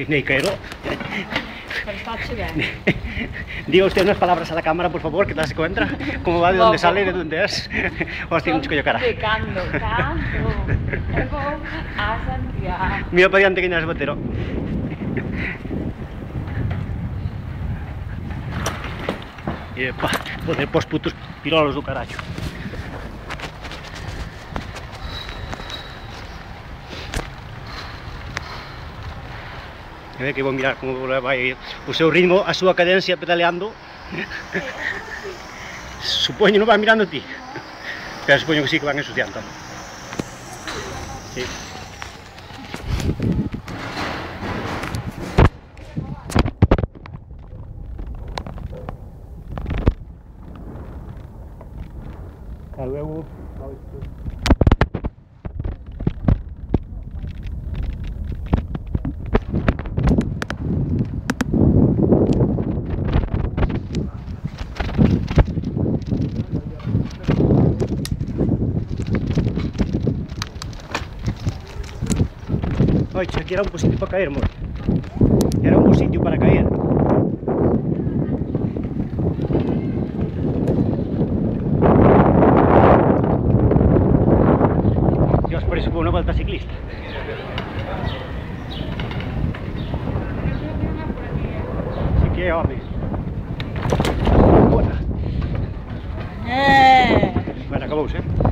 que Neikero. Perfecto, bien. Diga usted unas palabras a la cámara, por favor, que tal se encuentra. ¿Cómo va? ¿De dónde sale? ¿De dónde es? Hostia, un chico yo cara. Canto. Evo a Santiago. Mira para diante que ya es botero. Y epa, joder, pos putos pirolos do carallo. E ve que vou mirar como vai o seu ritmo, a súa cadencia pedaleando. Supoño non vai mirando ti. Pero supoño que sí que van ensuciando. Sí. Hasta luego. Oye, aquí era un buen sitio para caer, amor. Era un buen sitio para caer. Dios, por eso fue una vuelta ciclista. Así que, hombre. Buena. Bueno, acabó, ¿eh?